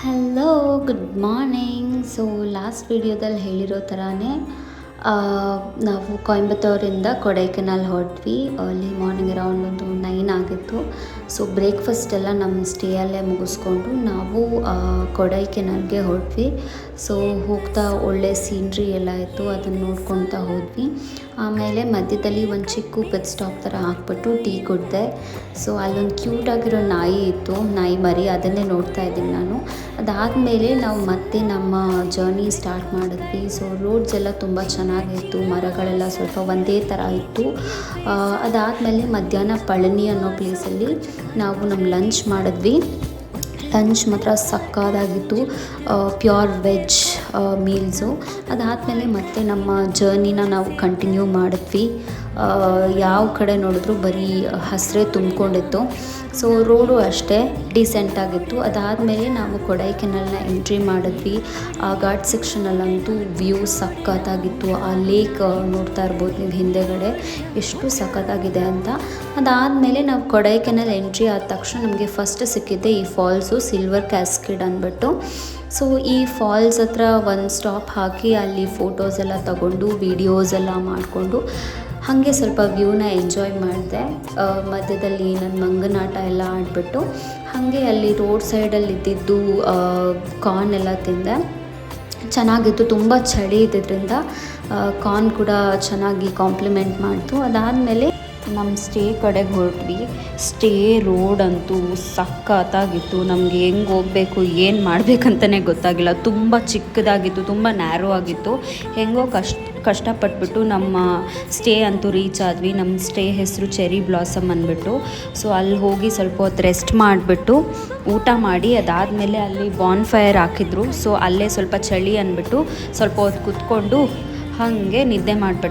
Hello, good morning. So last ವಿಡಿಯೋದಲ್ಲಿ ಹೇಳಿರೋ ಥರನೇ ನಾವು ಕೊಯಂಬತ್ತೂರಿಂದ ಕೊಡೈಕೆನಾಲ್ ಹೊರಟ್ವಿ. ಅರ್ಲಿ ಮಾರ್ನಿಂಗ್ ಅರೌಂಡ್ ಒಂದು 9 ಆಗಿತ್ತು. ಸೊ ಬ್ರೇಕ್ಫಾಸ್ಟ್ ಎಲ್ಲ ನಮ್ಮ ಸ್ಟೇಯಲ್ಲೇ ಮುಗಿಸ್ಕೊಂಡು ನಾವು ಕೊಡೈಕೆನಾಲ್ಗೆ ಹೊರಟ್ವಿ. ಸೊ ಹೋಗ್ತಾ ಒಳ್ಳೆ ಸೀನ್ರಿ ಎಲ್ಲ ಇತ್ತು, ಅದನ್ನು ನೋಡ್ಕೊತಾ ಹೋದ್ವಿ. ಆಮೇಲೆ ಮಧ್ಯದಲ್ಲಿ ಒಂದು ಚಿಕ್ಕ ಪಿಟ್ ಸ್ಟಾಪ್ ಥರ ಹಾಕ್ಬಿಟ್ಟು ಟೀ ಕುಡಿದೆ. ಸೊ ಅಲ್ಲೊಂದು ಕ್ಯೂಟಾಗಿರೋ ನಾಯಿ ಇತ್ತು, ನಾಯಿ ಮರಿ, ಅದನ್ನೇ ನೋಡ್ತಾ ಇದ್ದೀನಿ ನಾನು. ಅದಾದಮೇಲೆ ನಾವು ಮತ್ತೆ ನಮ್ಮ ಜರ್ನಿ ಸ್ಟಾರ್ಟ್ ಮಾಡಿದ್ವಿ. ಸೊ ರೋಡ್ಸ್ ಎಲ್ಲ ತುಂಬ ಚೆನ್ನಾಗಿತ್ತು, ಮರಗಳೆಲ್ಲ ಸ್ವಲ್ಪ ಒಂದೇ ಥರ ಇತ್ತು. ಅದಾದಮೇಲೆ ಮಧ್ಯಾಹ್ನ ಪಳನಿ ಅನ್ನೋ ಪ್ಲೇಸಲ್ಲಿ ನಾವು ನಮ್ಮ ಲಂಚ್ ಮಾಡಿದ್ವಿ. ಲಂಚ್ ಮಾತ್ರ ಸಕ್ಕತ್ತಾಗಿತ್ತು, ಪ್ಯೂರ್ ವೆಜ್ ಮೀಲ್ಸು. ಅದಾದಮೇಲೆ ಮತ್ತೆ ನಮ್ಮ ಜರ್ನಿನ ನಾವು ಕಂಟಿನ್ಯೂ ಮಾಡಿದ್ವಿ. ಯಾವ ಕಡೆ ನೋಡಿದ್ರು ಬರೀ ಹಸಿರೇ ತುಂಬಿಕೊಂಡಿತ್ತು. ಸೊ ರೋಡು ಅಷ್ಟೇ ಡಿಸೆಂಟಾಗಿತ್ತು. ಅದಾದಮೇಲೆ ನಾವು ಕೊಡೈಕೆನಾಲ್ನ ಎಂಟ್ರಿ ಮಾಡಿದ್ವಿ. ಆ ಘಾಟ್ ಸೆಕ್ಷನಲ್ಲಂತೂ ವ್ಯೂ ಸಕ್ಕತ್ತಾಗಿತ್ತು. ಆ ಲೇಕ್ ನೋಡ್ತಾ ಇರ್ಬೋದು ನೀವು ಹಿಂದೆಗಡೆ, ಎಷ್ಟು ಸಕ್ಕತ್ತಾಗಿದೆ ಅಂತ. ಅದಾದಮೇಲೆ ನಾವು ಕೊಡೈಕೆನಾಲ್ ಎಂಟ್ರಿ ಆದ ತಕ್ಷಣ ನಮಗೆ ಫಸ್ಟ್ ಸಿಕ್ಕಿದ್ದೆ ಈ ಫಾಲ್ಸು, ಸಿಲ್ವರ್ ಕ್ಯಾಸ್ಕೇಡ್ ಅಂದ್ಬಿಟ್ಟು. ಸೊ ಈ ಫಾಲ್ಸ್ ಹತ್ರ ಒಂದು ಸ್ಟಾಪ್ ಹಾಕಿ ಅಲ್ಲಿ ಫೋಟೋಸ್ ಎಲ್ಲ ತಗೊಂಡು ವೀಡಿಯೋಸ್ ಎಲ್ಲ ಮಾಡಿಕೊಂಡು ಹಾಗೆ ಸ್ವಲ್ಪ ವ್ಯೂನ ಎಂಜಾಯ್ ಮಾಡಿದೆ. ಮಧ್ಯದಲ್ಲಿ ನನ್ನ ಮಂಗನಾಟ ಎಲ್ಲ ಆಡಿಬಿಟ್ಟು ಹಾಗೆ ಅಲ್ಲಿ ರೋಡ್ ಸೈಡಲ್ಲಿ ಇದ್ದಿದ್ದು ಕಾರ್ನ್ ಎಲ್ಲ ತಿಂದೆ. ಚೆನ್ನಾಗಿತ್ತು, ತುಂಬ ಚಳಿ ಇದ್ದಿದ್ದರಿಂದ ಕಾರ್ನ್ ಕೂಡ ಚೆನ್ನಾಗಿ ಕಾಂಪ್ಲಿಮೆಂಟ್ ಮಾಡ್ತು. ಅದಾದಮೇಲೆ ನಮ್ಮ ಸ್ಟೇ ಕಡೆಗೆ ಹೊರಟ್ವಿ. ಸ್ಟೇ ರೋಡ್ ಅಂತೂ ಸಕ್ಕತ್ತಾಗಿತ್ತು. ನಮಗೆ ಹೆಂಗೆ ಹೋಗಬೇಕು, ಏನು ಮಾಡಬೇಕಂತಲೇ ಗೊತ್ತಾಗಿಲ್ಲ. ತುಂಬ ಚಿಕ್ಕದಾಗಿತ್ತು, ತುಂಬ ನ್ಯಾರೋ ಆಗಿತ್ತು. ಹೆಂಗೋ ಕಷ್ಟಪಟ್ಬಿಟ್ಟು ನಮ್ಮ ಸ್ಟೇ ಅಂತೂ ರೀಚ್ ಆದ್ವಿ. ನಮ್ಮ ಸ್ಟೇ ಹೆಸರು ಚೆರಿ ಬ್ಲಾಸಮ್ ಅಂದ್ಬಿಟ್ಟು. ಸೊ ಅಲ್ಲಿ ಹೋಗಿ ಸ್ವಲ್ಪ ಹೊತ್ತು ರೆಸ್ಟ್ ಮಾಡಿಬಿಟ್ಟು ಊಟ ಮಾಡಿ, ಅದಾದಮೇಲೆ ಅಲ್ಲಿ ಬಾನ್ ಫೈರ್ ಹಾಕಿದ್ರು. ಸೊ ಅಲ್ಲೇ ಸ್ವಲ್ಪ ಚಳಿ ಅಂದ್ಬಿಟ್ಟು ಸ್ವಲ್ಪ ಹೊತ್ತು ಕೂತ್ಕೊಂಡು ಹಾಗೆ ನಿದ್ದೆ ಮಾಡಿಬಿಟ್ಟೆ.